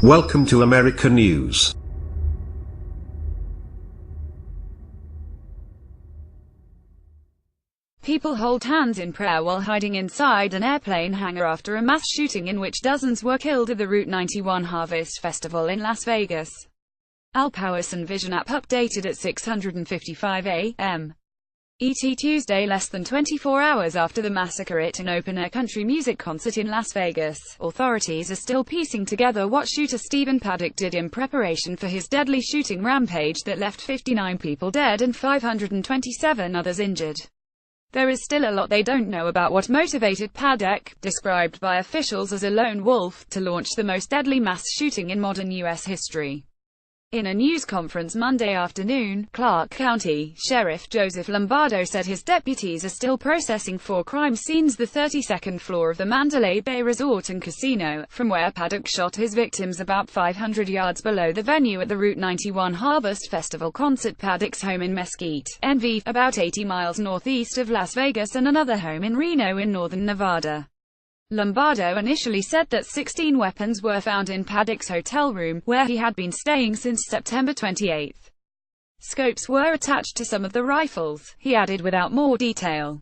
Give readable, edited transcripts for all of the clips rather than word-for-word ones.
Welcome to America News. People hold hands in prayer while hiding inside an airplane hangar after a mass shooting in which dozens were killed at the Route 91 Harvest Festival in Las Vegas. PowersInvisionAP Updated at 6:55 a.m. ET Tuesday, less than 24 hours after the massacre at an open-air country music concert in Las Vegas. Authorities are still piecing together what shooter Stephen Paddock did in preparation for his deadly shooting rampage that left 59 people dead and 527 others injured. There is still a lot they don't know about what motivated Paddock, described by officials as a lone wolf, to launch the most deadly mass shooting in modern U.S. history. In a news conference Monday afternoon, Clark County Sheriff Joseph Lombardo said his deputies are still processing 4 crime scenes. The 32nd floor of the Mandalay Bay Resort and Casino, from where Paddock shot his victims about 500 yards below the venue at the Route 91 Harvest Festival concert. Paddock's home in Mesquite, NV, about 80 miles northeast of Las Vegas, and another home in Reno in northern Nevada. Lombardo initially said that 16 weapons were found in Paddock's hotel room, where he had been staying since September 28. Scopes were attached to some of the rifles, he added without more detail.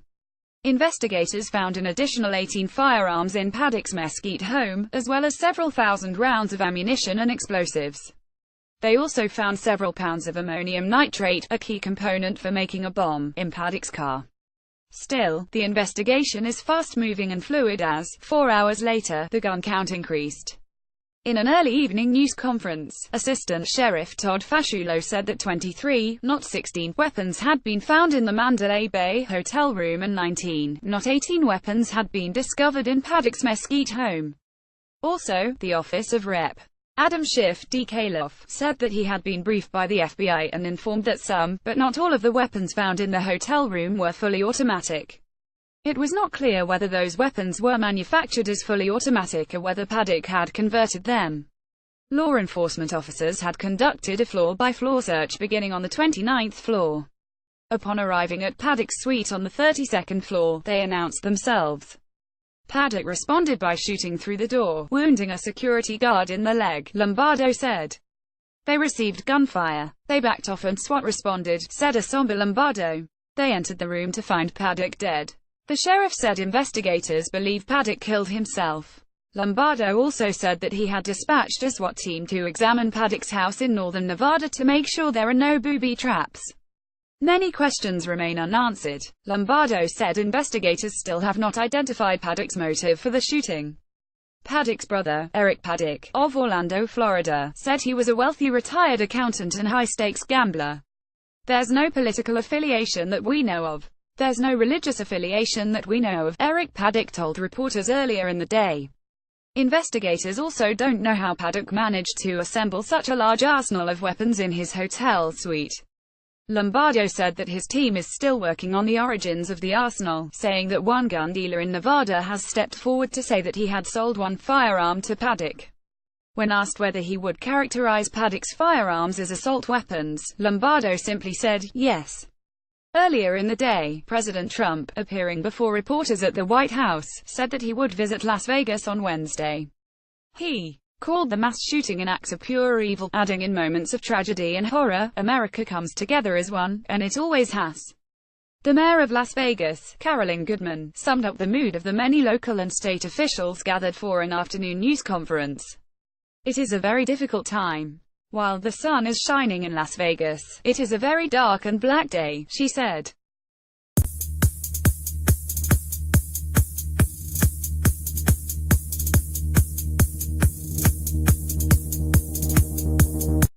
Investigators found an additional 18 firearms in Paddock's Mesquite home, as well as several thousand rounds of ammunition and explosives. They also found several pounds of ammonium nitrate, a key component for making a bomb, in Paddock's car. Still, the investigation is fast-moving and fluid as, 4 hours later, the gun count increased. In an early evening news conference, Assistant Sheriff Todd Fasciulo said that 23, not 16, weapons had been found in the Mandalay Bay hotel room and 19, not 18 weapons had been discovered in Paddock's Mesquite home. Also, the Office of Rep. Adam Schiff, D. Kaloff, said that he had been briefed by the FBI and informed that some, but not all of the weapons found in the hotel room were fully automatic. It was not clear whether those weapons were manufactured as fully automatic or whether Paddock had converted them. Law enforcement officers had conducted a floor-by-floor search beginning on the 29th floor. Upon arriving at Paddock's suite on the 32nd floor, they announced themselves. Paddock responded by shooting through the door, wounding a security guard in the leg, Lombardo said. They received gunfire. They backed off and SWAT responded, said a somber Lombardo. They entered the room to find Paddock dead. The sheriff said investigators believe Paddock killed himself. Lombardo also said that he had dispatched a SWAT team to examine Paddock's house in northern Nevada to make sure there are no booby traps. Many questions remain unanswered. Lombardo said investigators still have not identified Paddock's motive for the shooting. Paddock's brother, Eric Paddock, of Orlando, Florida, said he was a wealthy retired accountant and high-stakes gambler. There's no political affiliation that we know of. There's no religious affiliation that we know of, Eric Paddock told reporters earlier in the day. Investigators also don't know how Paddock managed to assemble such a large arsenal of weapons in his hotel suite. Lombardo said that his team is still working on the origins of the arsenal, saying that one gun dealer in Nevada has stepped forward to say that he had sold one firearm to Paddock. When asked whether he would characterize Paddock's firearms as assault weapons, Lombardo simply said, yes. Earlier in the day, President Trump, appearing before reporters at the White House, said that he would visit Las Vegas on Wednesday. He called the mass shooting an act of pure evil, adding, in moments of tragedy and horror, America comes together as one, and it always has. The mayor of Las Vegas, Carolyn Goodman, summed up the mood of the many local and state officials gathered for an afternoon news conference. It is a very difficult time. While the sun is shining in Las Vegas, it is a very dark and black day, she said.